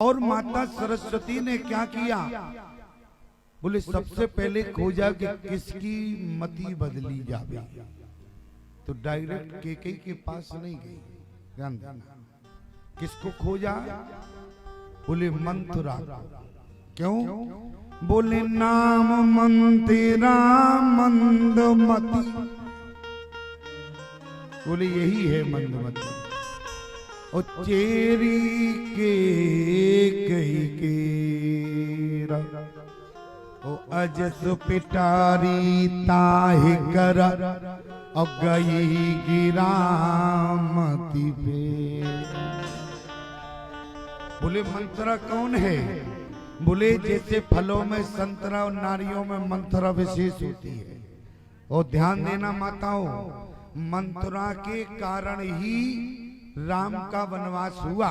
और माता सरस्वती ने क्या किया? बोले सबसे पहले खोजा कि किसकी मति बदली जावे, तो डायरेक्ट केकई के पास नहीं गई। ध्यान देना, किसको खोजा? बोले मंथरा। क्यों? बोले नाम मंथरा मंदमती। बोले यही है मंदमती। और चेरी के कही के ओ अजस पिटारी ताहि कर और गई गिरामती पे। बोले मंथरा कौन है? बोले जैसे फलों में संतरा और नारियों में मंथरा विशेष होती है। और ध्यान देना माताओं, मंथरा के कारण ही राम का वनवास हुआ।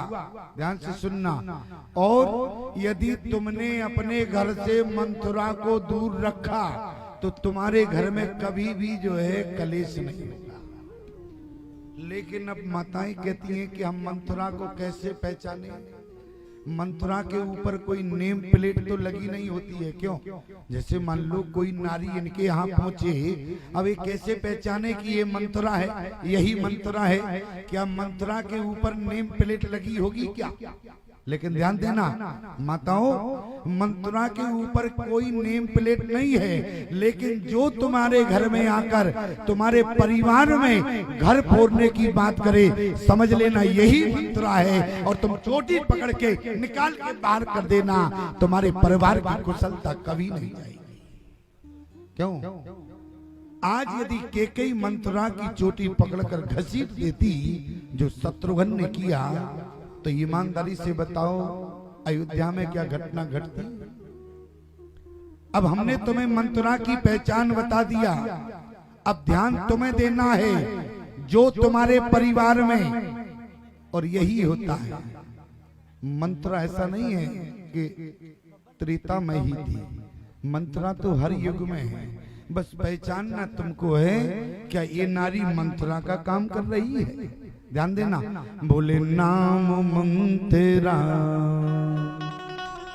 ध्यान से सुनना। और यदि तुमने अपने घर से मंथरा को दूर रखा तो तुम्हारे घर में कभी भी जो है कलेश नहीं होगा। लेकिन अब माताएं कहती हैं कि हम मंथरा को कैसे पहचाने? मंथरा के ऊपर कोई नेम प्लेट तो लगी नहीं होती है। क्यों? जैसे मान लो कोई नारी इनके यहाँ पहुंचे, अब ये कैसे पहचाने कि ये मंथरा है, यही मंथरा है? क्या मंथरा के ऊपर नेम प्लेट लगी होगी क्या? लेकिन ध्यान देना माताओं, मंथरा के ऊपर कोई नेम प्लेट नहीं है, लेकिन जो तुम्हारे घर में आकर तुम्हारे परिवार में घर फोड़ने की बात करे, समझ लेना यही मंथरा है। और तुम चोटी पकड़ के निकाल के बाहर कर देना, तुम्हारे परिवार की कुशलता कभी नहीं जाएगी। क्यों? आज यदि केकई मंथरा की चोटी पकड़कर घसीट देती जो शत्रुघ्न ने किया, तो ईमानदारी से बताओ अयोध्या में क्या घटना घटती? अब हमने तुम्हें मंथरा की पहचान बता दिया, अब ध्यान तुम्हें देना है जो तुम्हारे परिवार में, और यही होता है। मंथरा ऐसा नहीं है कि त्रेता में ही थी, मंथरा तो हर युग में है। बस पहचानना तुमको है क्या ये नारी मंथरा का काम कर रही है। ध्यान देना, बोले नाम मंथरा।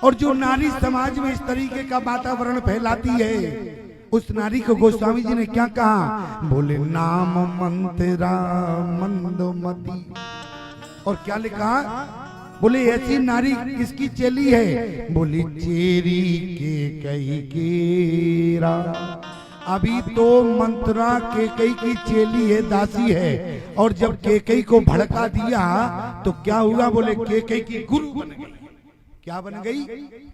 और जो नारी समाज में इस तरीके का वातावरण फैलाती है, उस नारी को गोस्वामी जी ने क्या कहा? बोले नाम मंथरा मंदमती। और क्या लिखा? बोले ऐसी नारी किसकी चेली है? बोली चेरी के कई केरा। अभी तो मंथरा केकई की चेली है, दासी है, और जब केकई को भड़का दिया तो क्या हुआ? बोले केकई की गुरु बन गई। क्या बन गई?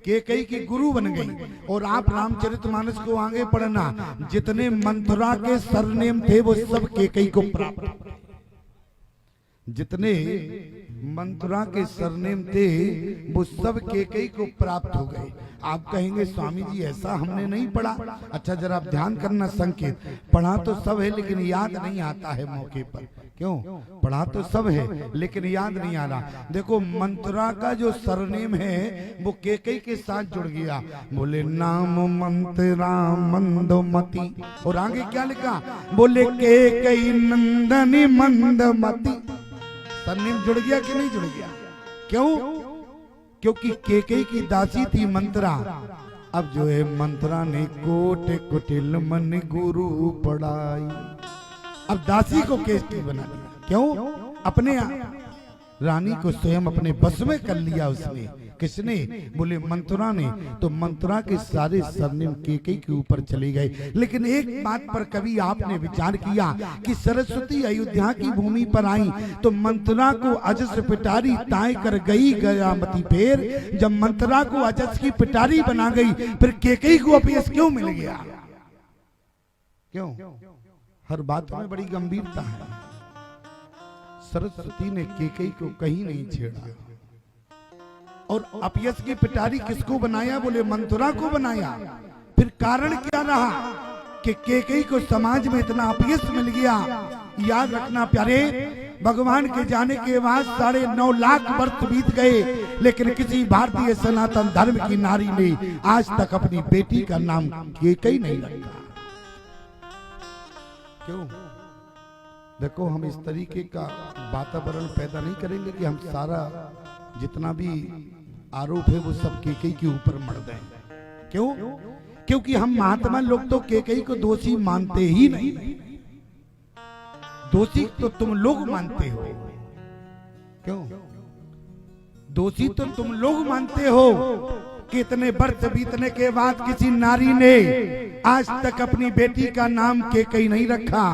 केकई की गुरु बन गई। और आप रामचरितमानस को आगे पढ़ना, जितने मंथरा के सरनेम थे वो सब केकई को प्राप्त। जितने मंथरा के सरनेम थे वो सब केकई को प्राप्त हो गए। आप कहेंगे स्वामी जी ऐसा हमने नहीं पढ़ा। अच्छा जरा आप ध्यान करना, संकेत पढ़ा तो सब है लेकिन याद नहीं आता है मौके पर। क्यों? पढ़ा तो सब है लेकिन याद नहीं आ रहा। देखो मंथरा का जो सरनेम है वो केकई के साथ जुड़ गया। बोले नाम मंथरा मंदमती। और आगे क्या लिखा? बोले केकई नंदनी मंदमती। सरनेम जुड़ गया कि नहीं जुड़ गया? क्यों? क्योंकि केकई की दासी थी मंथरा। अब जो है मंथरा ने कोट कुटिल मन गुरु पढ़ाई। अब दासी को केकई बना दिया। क्यों? अपने रानी को स्वयं अपने बस में कर लिया उसने। किसने? बोले मंथरा ने। तो मंथरा के सारे सरनेम केकई के ऊपर चले गए। लेकिन एक बात पर कभी आपने विचार किया कि सरस्वती अयोध्या की भूमि पर आई तो मंथरा को अजस पिटारी ताय कर गई गिरामती फेर। जब मंथरा को अजस की पिटारी बना गई फिर केकई को अपयश क्यों मिल गया? क्यों? हर बात में बड़ी गंभीरता है। सरस्वती ने केकई को कहीं नहीं छेड़ा। और अपयश की पिटारी किसको बनाया? बोले मंथरा को बनाया। फिर कारण क्या रहा कि केकई को समाज में इतना अपयश मिल गया? याद रखना प्यारे, भगवान के जाने के बाद 9.5 लाख वर्ष बीत गए, लेकिन किसी भारतीय सनातन धर्म की नारी ने आज तक अपनी बेटी का नाम केकई नहीं रखा। क्यों? देखो हम इस तरीके का वातावरण पैदा नहीं करेंगे कि हम सारा जितना भी आरोप है वो सब केकई के ऊपर मर गए। क्यों? क्योंकि हम महात्मा लोग तो केकई को दोषी मानते ही नहीं। दोषी तो तुम लोग मानते हो। क्यों? दोषी तो तुम लोग मानते हो। कितने वर्ष बीतने के बाद किसी नारी ने आज तक अपनी बेटी का नाम केकई नहीं रखा।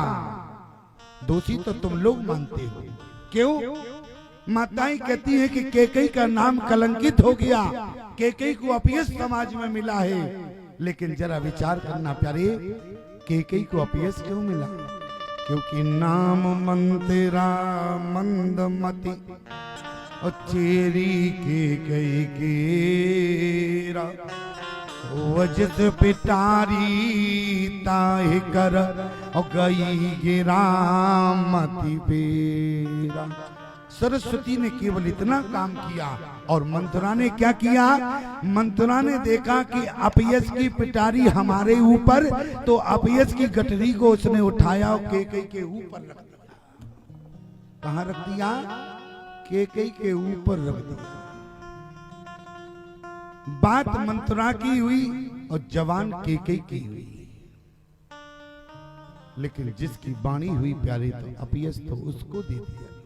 दोषी तो तुम लोग मानते हो। क्यों? माताएं कहती हैं कि केकई का नाम कलंकित हो गया, केकई को अपयश समाज में मिला है। लेकिन जरा विचार करना प्यारे, केकई को अपयश क्यों मिला? क्योंकि नाम मंतेरा मंदमती और चेरी केकई केरा वजत पिटारी ताहि कर और गई गिरा मति बेरा। सरस्वती ने केवल इतना काम किया और मंथरा ने क्या किया? मंथरा ने देखा कि अपयश की पिटारी हमारे ऊपर, तो अपयश की गठरी को उसने उठाया और केकई के ऊपर रख दिया। कहाँ रख दिया? केकई के ऊपर रख दिया। बात मंथरा की हुई और जवान केकई की हुई, लेकिन जिसकी वाणी हुई प्यारे तो अपयश तो उसको दे दिया।